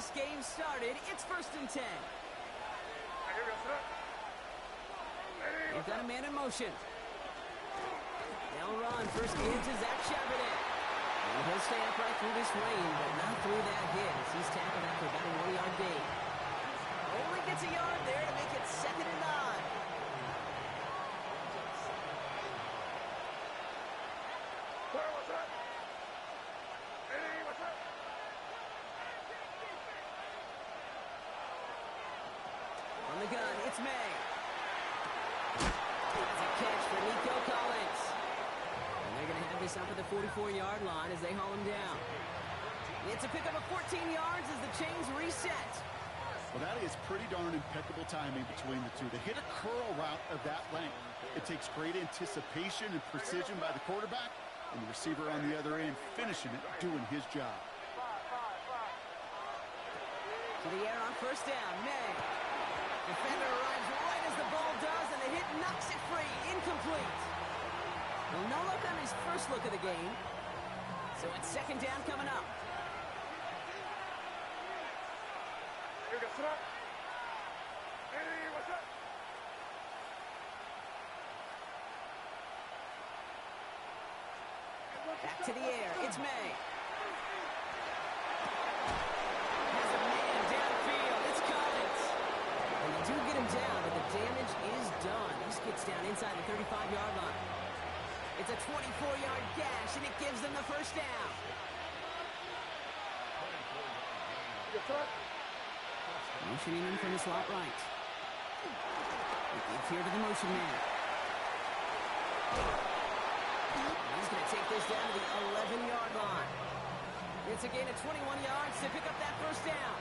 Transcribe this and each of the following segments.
this game started. It's 1st and 10. They've got a man in motion. They'll run. First game to Zach Charbonnet. And he'll stay upright through this rain, but not through that hit as he's tackled after about a 1-yard gain. Only gets a yard there to make it 2nd and 9. On the gun, it's May. It's a catch for Nico Collins. And they're going to have this up at the 44-yard line as they haul him down. It's a pickup of 14 yards as the chains reset. Well, that is pretty darn impeccable timing between the two. To hit a curl route of that length, it takes great anticipation and precision by the quarterback, and the receiver on the other end finishing it, doing his job. To the air on 1st down, May. Defender arrives right as the ball does, and the hit knocks it free. Incomplete. Well, no look on his first look of the game. So it's 2nd down coming up. Back to the air. It's May. Has a man downfield. It's Collins. And they do get him down, but the damage is done. This gets down inside the 35-yard line. It's a 24-yard gash, and it gives them the 1st down. Motioning in from the slot right. He gives here to the motion man. He's going to take this down to the 11-yard line. It's a gain of 21 yards to pick up that 1st down.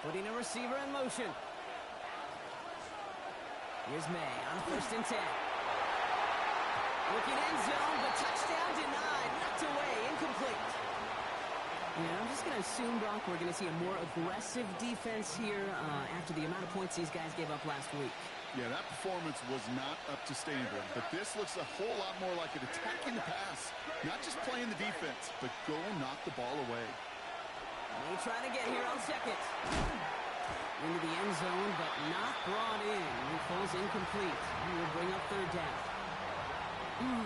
Putting a receiver in motion. Here's May on 1st and 10. Looking end zone, but touchdown denied. Knocked away, incomplete. Yeah, I'm just going to assume, Brock, we're going to see a more aggressive defense here after the amount of points these guys gave up last week. Yeah, that performance was not up to standard, but this looks a whole lot more like an attacking the pass. Not just playing the defense, but go knock the ball away. May trying to get here on 2nd. Into the end zone, but not brought in. He falls incomplete. He will bring up 3rd down.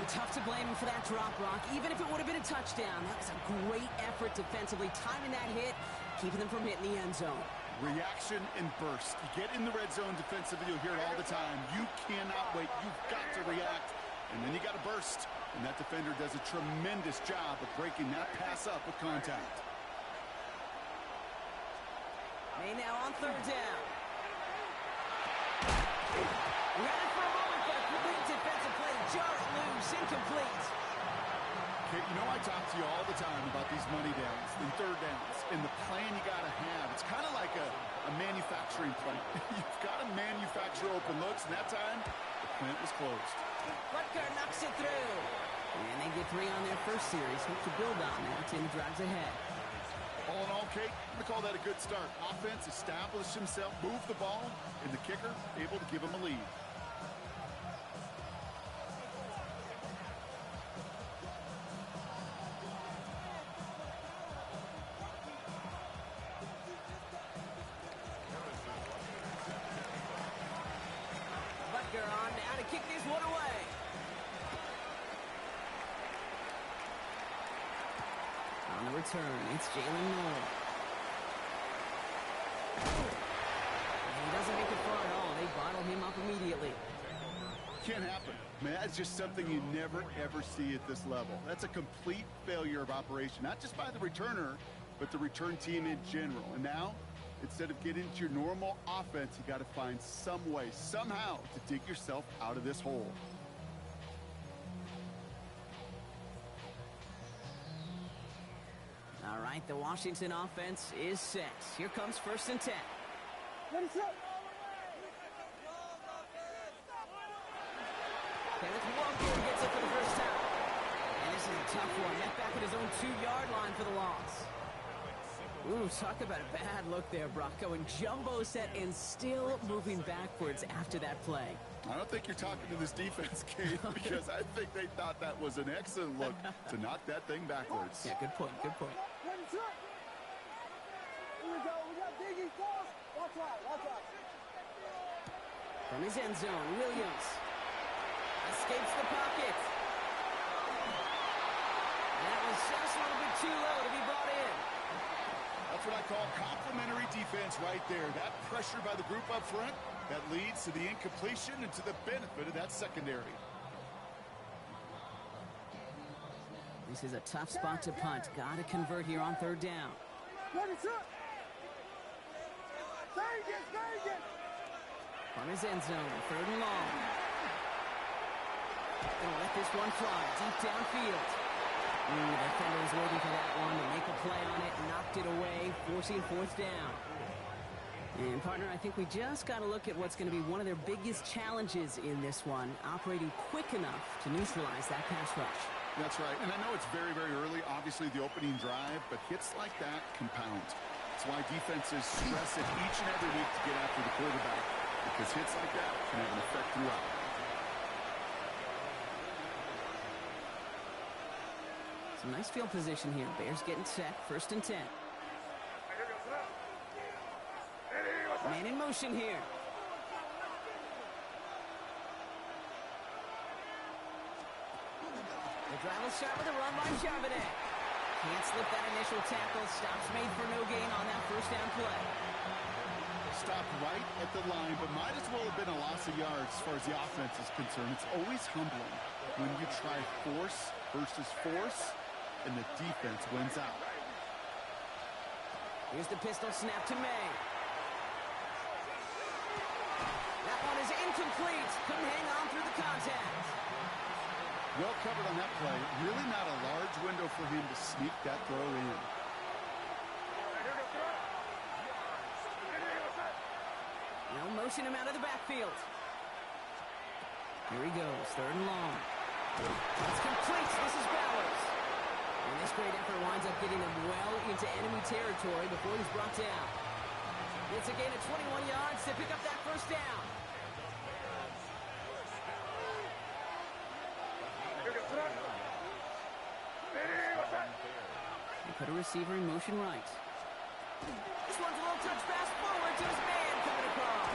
Tough to blame him for that drop, Brock. Even if it would have been a touchdown, that was a great effort defensively, timing that hit, keeping them from hitting the end zone. Reaction and burst. You get in the red zone defensively, you'll hear it all the time. You cannot wait. You've got to react, and then you got to burst. And that defender does a tremendous job of breaking that pass up with contact. May now on 3rd down. Ran it for a moment, but a great defensive play. Jar it loose, incomplete. Okay, you know I talk to you all the time about these money downs and 3rd downs and the plan you got to have. It's kind of like a manufacturing plant. You've got to manufacture open looks, and that time, the plant was closed. Rutger knocks it through. And they get 3 on their first series. Hope to build on that in the drives ahead. All in all, Kate, I'm going to call that a good start. Offense established himself, moved the ball, and the kicker able to give him a lead. Butker on now to kick this one away. On the return, it's Jalen Noel. And he doesn't make it far at all. They bottle him up immediately. Can't happen. Man, that's just something you never, ever see at this level. That's a complete failure of operation, not just by the returner, but the return team in general. And now, instead of getting into your normal offense, you got to find some way, somehow, to dig yourself out of this hole. All right, the Washington offense is set. Here comes 1st and 10. Kenneth Walker gets it for the 1st time. And this is a tough one. Met back at his own 2-yard line for the loss. Ooh, talk about a bad look there, Brock. Going jumbo set and still moving backwards after that play. I don't think you're talking to this defense, Kate, because I think they thought that was an excellent look to knock that thing backwards. Yeah, good point, good point. From his end zone, Williams escapes the pocket. That was just a little bit too low to be brought in. That's what I call complimentary defense right there. That pressure by the group up front, that leads to the incompletion and to the benefit of that secondary. This is a tough spot to punt. Got to convert here on third down. From his end zone, third and long. Gonna let this one fly deep downfield. The defender was waiting for that one to make a play on it, knocked it away, forcing fourth down. And partner, I think we just got to look at what's going to be one of their biggest challenges in this one, operating quick enough to neutralize that pass rush. That's right, and I know it's very, very early, obviously the opening drive, but hits like that compound. That's why defenses stress it each and every week to get after the quarterback, because hits like that can have an effect throughout. Some nice field position here. Bears getting set, 1st and 10. Man in motion here. The drive will start with a run by Charbonnet. Can't slip that initial tackle. Stops made for no gain on that first down play. Stopped right at the line, but might as well have been a loss of yards as far as the offense is concerned. It's always humbling when you try force versus force, and the defense wins out. Here's the pistol snap to May. That one is incomplete. Couldn't hang on through the contact. Well covered on that play. Really not a large window for him to sneak that throw in. Now motion him out of the backfield. Here he goes, 3rd and long. That's complete. This is Bowers. And this great effort winds up getting him well into enemy territory before he's brought down. It's a gain of 21 yards to pick up that first down. They put a receiver in motion right. This one's a little touch pass forward to his man coming across.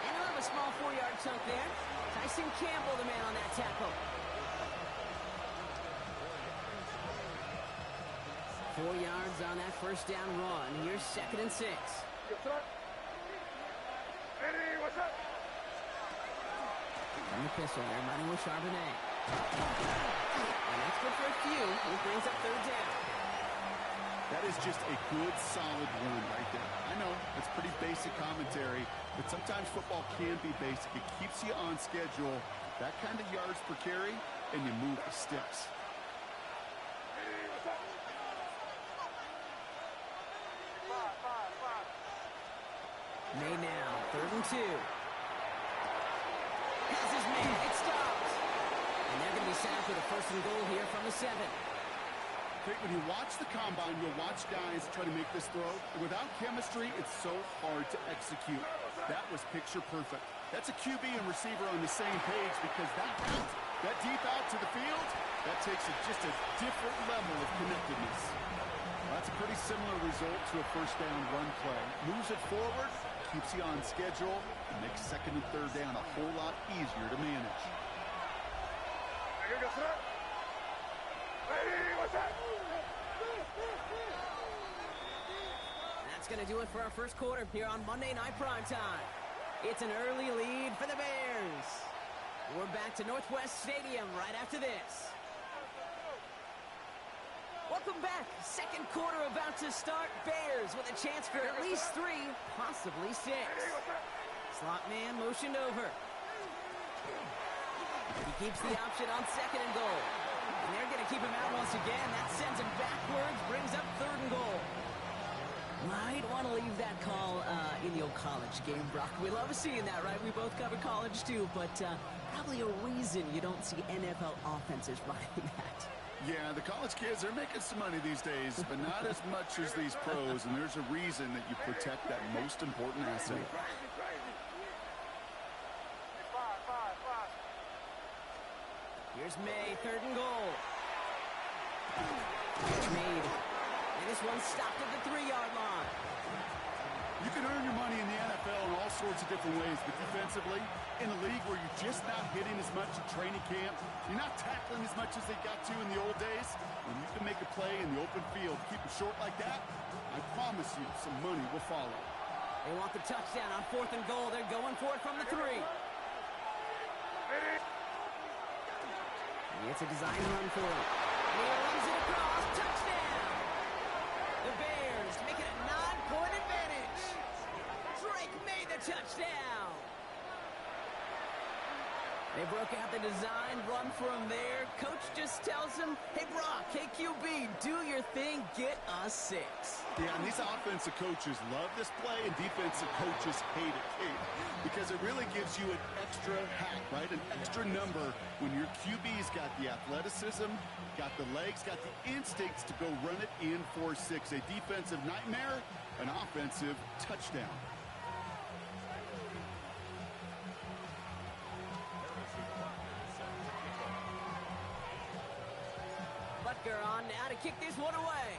And he'll have a small 4-yard chunk there. Tyson Campbell, the man on that tackle. 4 yards on that first down run. Here's 2nd and 6. From the pistol, they're running with Charbonnet. And that's good for a few. He brings up 3rd down. That is just a good, solid run right there. I know, it's pretty basic commentary, but sometimes football can be basic. It keeps you on schedule, that kind of yards per carry, and you move the sticks. May now, 3rd and 2. Has his man, it stops. And they're going to be sacked with a 1st and goal here from the 7. When you watch the combine, you'll watch guys try to make this throw. And without chemistry, it's so hard to execute. That was picture perfect. That's a QB and receiver on the same page, because that route, that deep out to the field, that takes just a different level of connectedness. That's a pretty similar result to a 1st down run play. Moves it forward, keeps you on schedule, and makes 2nd and 3rd down a whole lot easier to manage. That's going to do it for our first quarter here on Monday Night Primetime. It's an early lead for the Bears. We're back to Northwest Stadium right after this. Welcome back. 2nd quarter about to start. Bears with a chance for at least 3, possibly 6. Slot man motioned over. He keeps the option on 2nd and goal. And they're going to keep him out once again. That sends him backwards, brings up 3rd and goal. Might want to leave that call in the old college game, Brock. We love seeing that, right? We both cover college, too. But probably a reason you don't see NFL offenses running that. Yeah, the college kids, they're making some money these days, but not as much as these pros, and there's a reason that you protect that most important asset. Here's May, 3rd and goal. Catch made. And this one stopped at the 3-yard line. You can earn your money in the NFL in all sorts of different ways, but defensively, in a league where you're just not hitting as much in training camp, you're not tackling as much as they got to in the old days, when you can make a play in the open field, keep it short like that, I promise you some money will follow. They want the touchdown on 4th and goal. They're going for it from the 3. It's a design run for him. And he runs it across. Touchdown! The Bears make it a 9-point advantage. Drake made the touchdown. They broke out the design run for him there. Coach just tells him, hey, Brock, hey, QB, do your thing, get us 6. Yeah, and these offensive coaches love this play, and defensive coaches hate it, because it really gives you an extra hat, right? An extra number when your QB's got the athleticism, got the legs, got the instincts to go run it in for 6. A defensive nightmare, an offensive touchdown. Butker on now to kick this one away.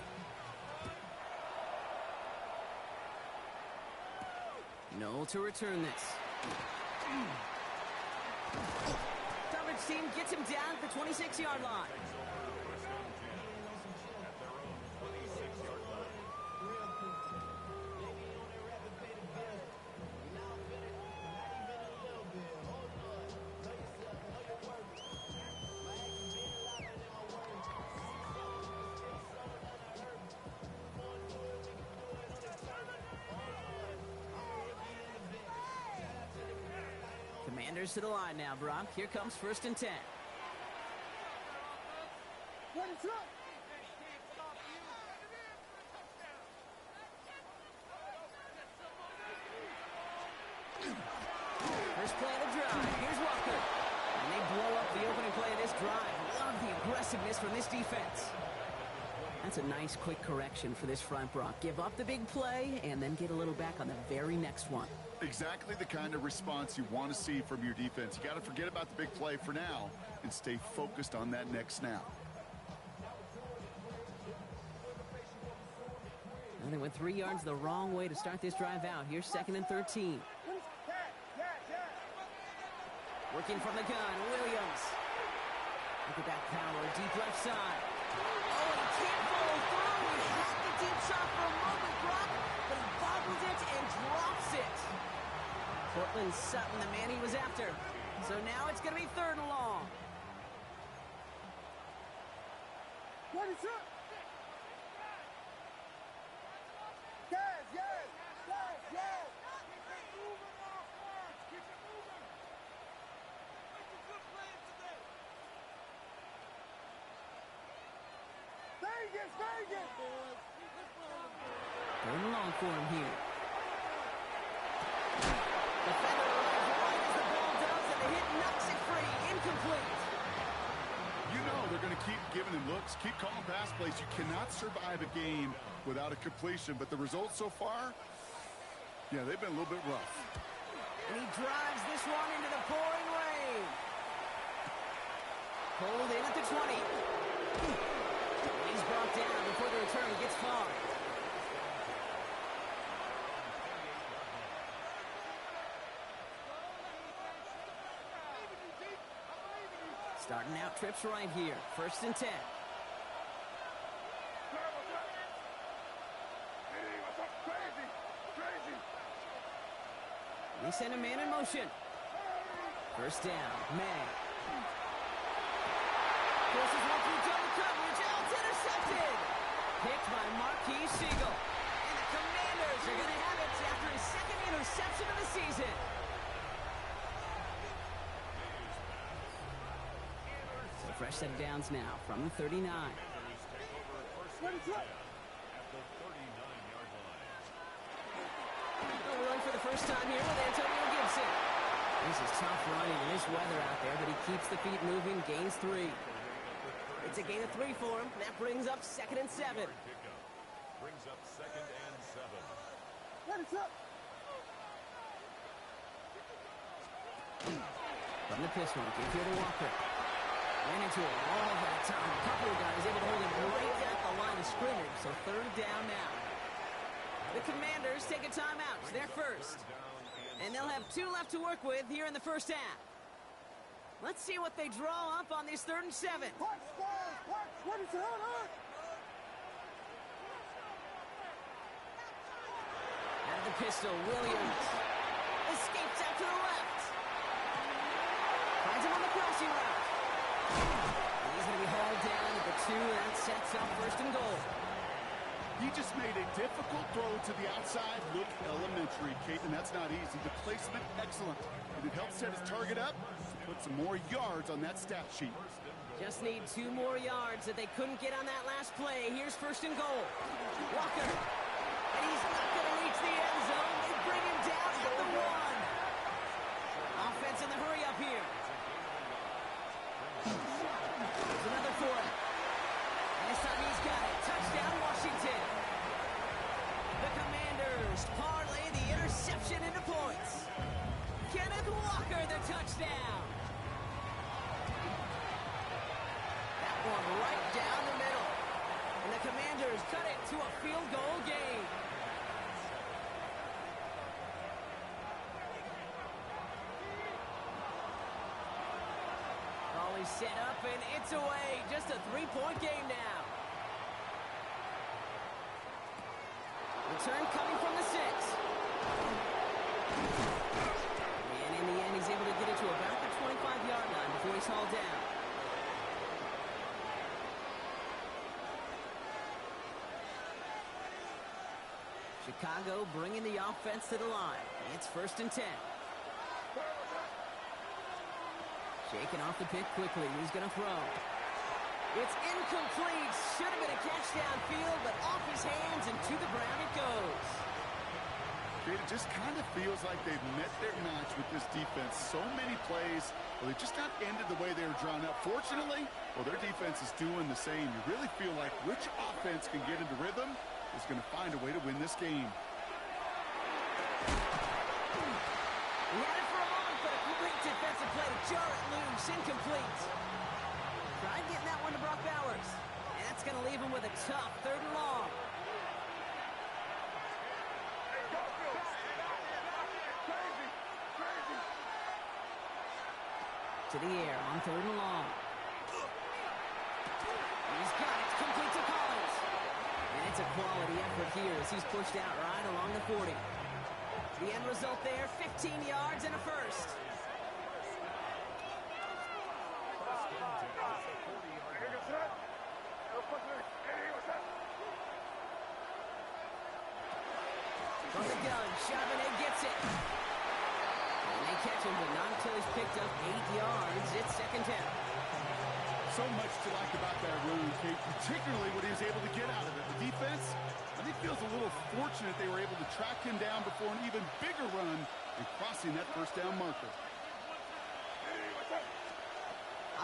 Noel to return this. Coverage team gets him down at the 26-yard line. Commanders to the line now, Brock. Here comes 1st and 10. First play of the drive. Here's Walker. And they blow up the opening play of this drive. Love the aggressiveness from this defense. That's a nice, quick correction for this front, Brock. Give up the big play and then get a little back on the very next one. Exactly the kind of response you want to see from your defense. You got to forget about the big play for now and stay focused on that next snap. And they went 3 yards the wrong way to start this drive out. Here's 2nd and 13. Working from the gun, Williams. Look at that power, deep left side. Oh, he can't follow through. He had the deep shot for a moment, Brock, but he bobbles it and drops it. Cortland Sutton, the man he was after. So now it's going to be 3rd and long. What is up? Yes, yes, yes, yes. Keep it moving off first. Keep it moving. Make a good play today. Vegas, Vegas. 3rd and long for him here. Defender arrives right as the ball does, and the hit knocks it free. Incomplete. You know they're going to keep giving him looks, keep calling pass plays. You cannot survive a game without a completion, but the results so far, yeah, they've been a little bit rough. And he drives this one into the pouring rain. Pulled in at the 20. He's brought down before the return gets far. Starting out trips right here. 1st and 10. They send a man in motion. 1st down, May. Forces one through double coverage. Oh, it's intercepted. Picked by Marquis Siegel. And the Commanders are going to have it after his 2nd interception of the season. So fresh set of downs now from the 39. A run for the first time here with Antonio Gibson. This is tough running in this weather out there, but he keeps the feet moving, gains 3. It's a gain of 3 for him. That brings up 2nd and 7. Pickup brings up 2nd and 7. What is up? From the pistol, give here to Walker. Ran into it all that time. A couple of guys able to hold him right at the line of scrimmage. So 3rd down now. The Commanders take a timeout. It's their first. And they'll have 2 left to work with here in the first half. Let's see what they draw up on these 3rd and 7. Punch, guys, punch. What is it? Out of the pistol, Williams escapes out to the left. Finds him on the crossing route. He's going to be hauled down at the 2. That sets up 1st and goal. He just made a difficult throw to the outside look elementary, Kate, and that's not easy. The placement, excellent. And it helps set his target up to put some more yards on that stat sheet. Just need 2 more yards that they couldn't get on that last play. Here's 1st and goal. Walker. And he's not going to reach the end zone. They bring him down at the 1. Offense in the hurry up here. There's another for him. And this time he's got it. Touchdown, Washington. The Commanders parlay the interception into points. Kenneth Walker, the touchdown. That one right down the middle. And the Commanders cut it to a field goal game. Ball is set up and it's away. Just a 3-point game now. Return coming from the 6. And in the end, he's able to get it to about the 25-yard line before he's hauled down. Chicago bringing the offense to the line. It's 1st and 10. Shaking off the pick quickly. He's going to throw. It's incomplete. Should have been a catch downfield, but off his hands and to the ground it goes. It just kind of feels like they've met their match with this defense. So many plays, well, they just not ended the way they were drawn up. Fortunately, well, their defense is doing the same. You really feel like which offense can get into rhythm is going to find a way to win this game. He had it for a moment, but a great defensive play to jar it loose. Incomplete. Tried getting that one to Brock Bowers. And that's going to leave him with a tough 3rd and long. To the air on 3rd and long. He's got it. Complete to Collins. And it's a quality effort here as he's pushed out right along the 40. The end result there, 15 yards and a first. From the gun, Charbonnet gets it. And they catch him, but not until he's picked up 8 yards. It's 2nd down. So much to like about that run, Kate, particularly what he was able to get out of it. The defense, I think, feels a little fortunate they were able to track him down before an even bigger run and crossing that 1st down marker.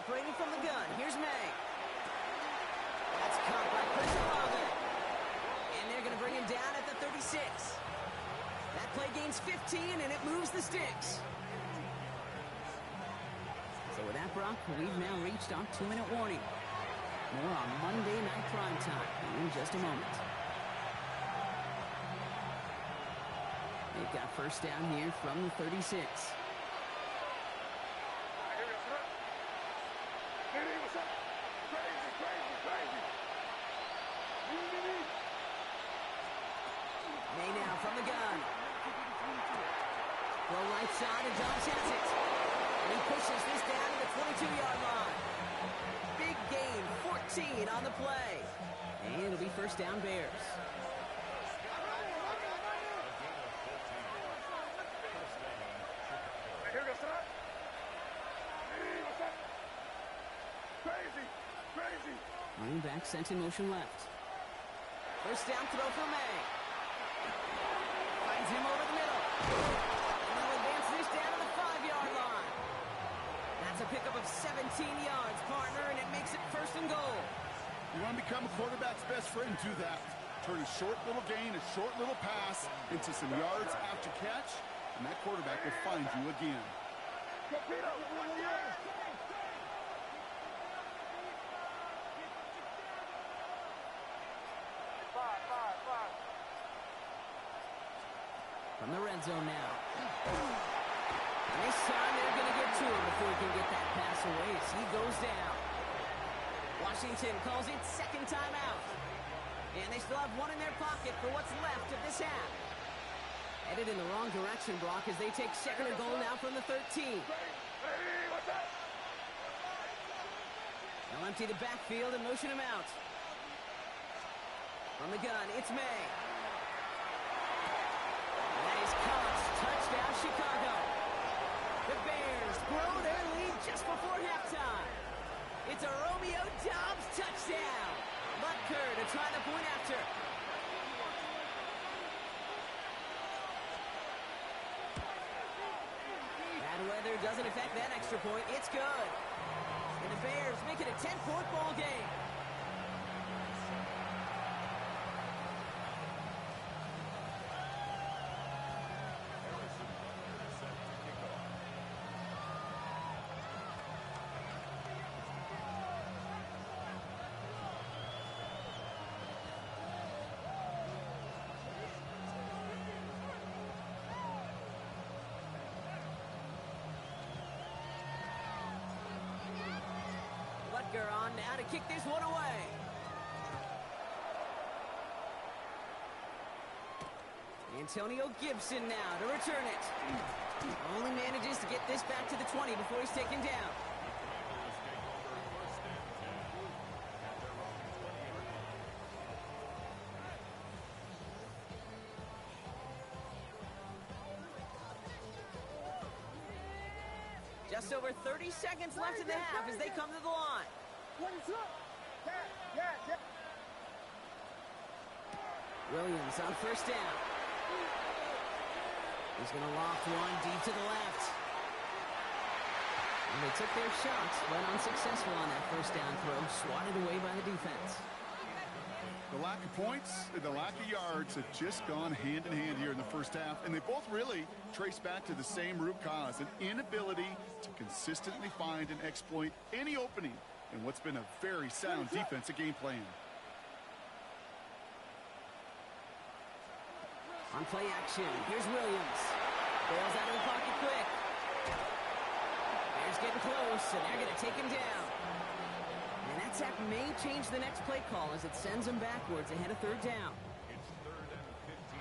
Operating from the gun, here's May. That's caught by Chris Olave. And they're going to bring him down at the 36. That play gains 15, and it moves the sticks. So with that, Brock, we've now reached our 2-minute warning. More on Monday Night Primetime in just a moment. They've got 1st down here from the 36. May now from the gun. Go right side, and Jones has it. And he pushes this down to the 22-yard line. Big gain, 14 on the play. And it'll be 1st down Bears. Running back sent in motion left. 1st down throw for May. Finds him over the middle. And they'll advance this down to the 5-yard line. That's a pickup of 17 yards, partner, and it makes it 1st and goal. You want to become a quarterback's best friend, do that. Turn a short little gain, a short little pass into some yards after catch, and that quarterback will find you again. From the red zone now. And this time they're going to get to him before he can get that pass away as he goes down. Washington calls it 2nd timeout. And they still have one in their pocket for what's left of this half. Headed in the wrong direction, Brock, as they take 2nd and goal now from the 13. They'll empty the backfield and motion him out. From the gun, it's May. That is caught. Touchdown, Chicago. The Bears grow their lead just before halftime. It's a Romeo Doubs touchdown. Butker to try the point after. Bad weather doesn't affect that extra point. It's good. And the Bears make it a 10-point ball game. Butker on now to kick this one away. Antonio Gibson now to return it. Only manages to get this back to the 20 before he's taken down. Just over 30 seconds left in the half as they come to the line. Williams on 1st down. He's going to loft one deep to the left. And they took their shots, but unsuccessful on that 1st down throw, swatted away by the defense. The lack of points and the lack of yards have just gone hand in hand here in the 1st half, and they both really trace back to the same root cause, an inability to consistently find and exploit any opening in what's been a very sound defensive game plan. On play action, here's Williams. Bails out of the pocket quick. Bears getting close, and they're going to take him down. And that sack may change the next play call as it sends him backwards ahead of 3rd down. It's 3rd and 15.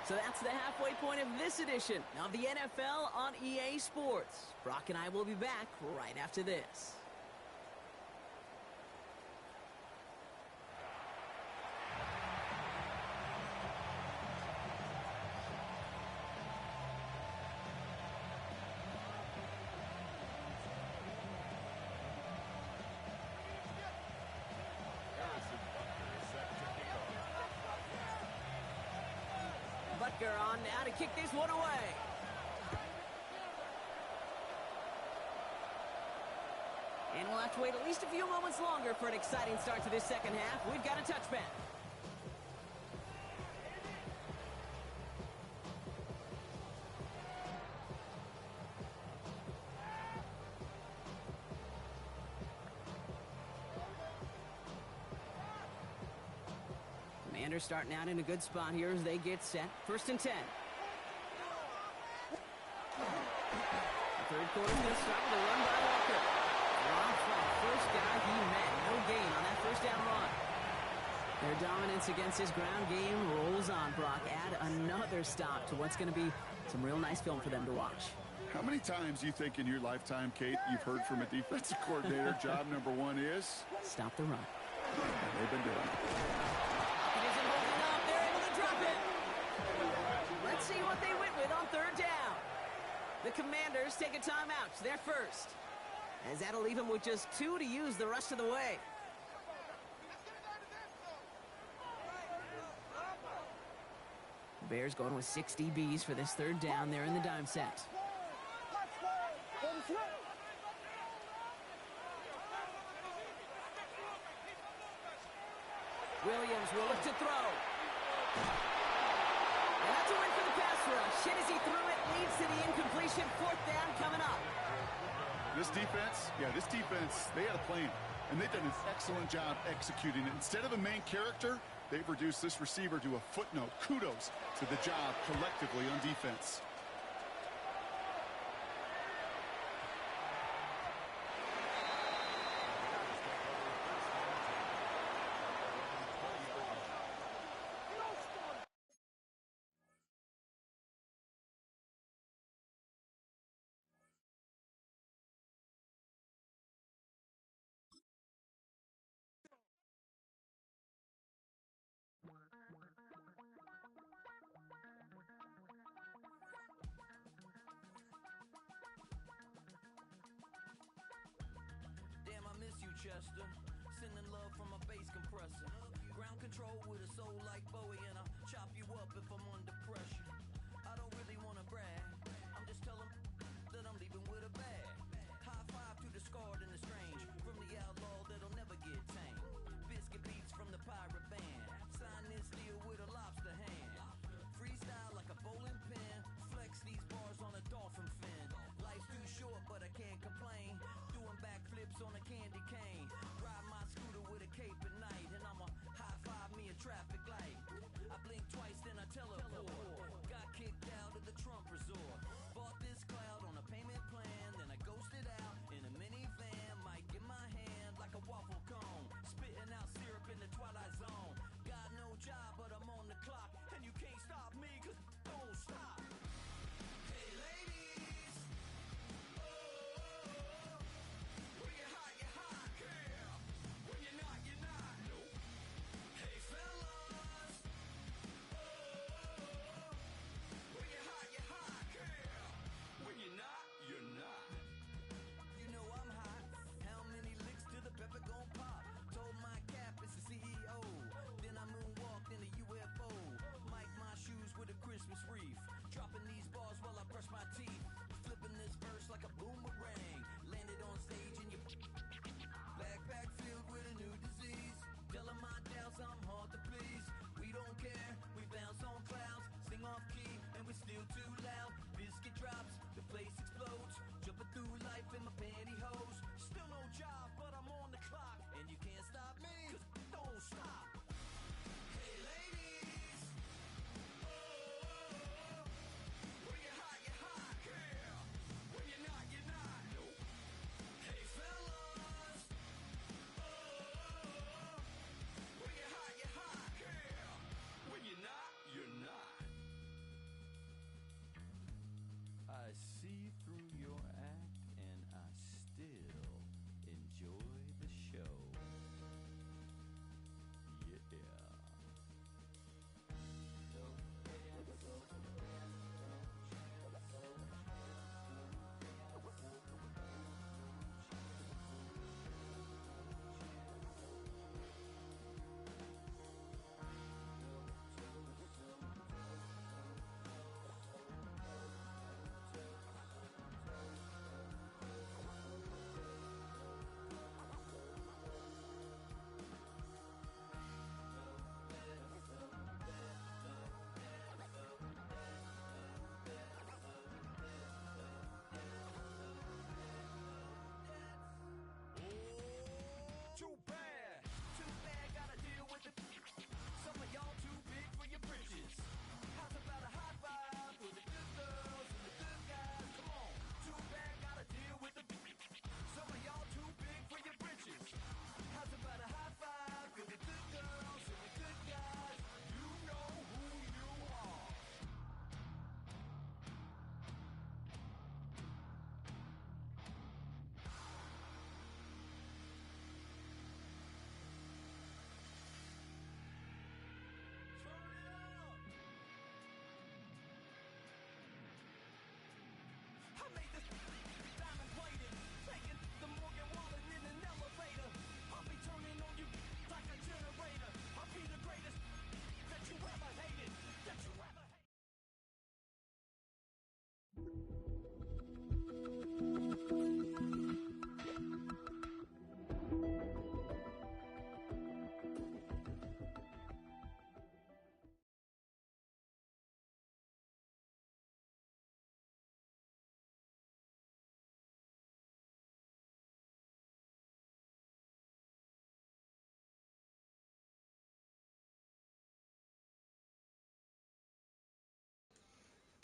So that's the halfway point of this edition of the NFL on EA Sports. Brock and I will be back right after this. Butker on now to kick this one away. And we'll have to wait at least a few moments longer for an exciting start to this 2nd half. We've got a touchback. Commanders starting out in a good spot here as they get set. 1st and 10. The 3rd quarter's going to start with a run by Walker. Off the first guy he met. No gain on that 1st down run. Their dominance against his ground game rolls on, Brock. Add another stop to what's going to be some real nice film for them to watch. How many times do you think in your lifetime, Kate, you've heard from a defensive coordinator, job number 1 is? Stop the run. And they've been doing it. It isn't holding up. They're able to drop it. Let's see what they went with on 3rd down. The Commanders take a timeout. They're first. As that'll leave them with just 2 to use the rest of the way. Bears going with 6 DBs for this 3rd down there in the dime set. Williams will look to throw. And that's a win for the pass rush. Hit as he threw it, leads to the incompletion. Fourth down coming up. This defense, they had a plan. And they've done an excellent job executing it. Instead of a main character, they've reduced this receiver to a footnote. Kudos to the job collectively on defense. Damn, I miss you, Chester. Sending love from a bass compressor. Ground control with a soul like Bowie, and I'll chop you up if I'm under pressure. I don't really want to brag. I'm just telling that I'm leaving with a bag. High five to the scarred and the strange. From the outlaw that'll never get tamed. Biscuit beats from the pirate band. Sign this deal with a lobster hand. Freestyle like a bowling pin. Flex these bars on a dolphin fin. Life's too short, but I can't complain. Doing backflips on a candy cane. Ride my scooter with a cape at night. And I'ma high five me a traffic light. I blink twice, then I teleport. Got kicked out of the Trump resort. Bought this cloud on a payment plan. Then I ghosted out in a minivan. Mic in my hand like a waffle cone. Spitting out syrup in the twilight zone. Got no job, but I'm on the clock. And you can't stop me, cause don't stop. Hey ladies, oh, when you're hot, girl. When you're not, nope. Hey fellas, oh, when you're hot, girl. When you're not, you're not. You know I'm hot. How many licks till the pepper gon' pop? Told my cap it's the CEO. Then I moonwalked in a UFO. Mic my shoes with a Christmas wreath. Dropping these bars while I brush my teeth. Flipping this verse like a boomerang. Landed on stage in your backpack filled with a new disease. Telling my doubts I'm hard to please. We don't care, we bounce on clouds. Sing off key and we're still too loud. Biscuit drops, the place explodes. Jumping through life in my pantyhose. Still no job, but I'm on the clock. And you can't stop me, cause don't stop. Hey ladies, oh, when you're hot, girl. When you're not, nope. Hey fellas, oh, when you're hot, girl. When you're not, you're not. I see through your act and I still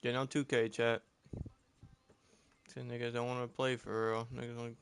Getting on 2K, chat. Say niggas don't want to play for real. Niggas like,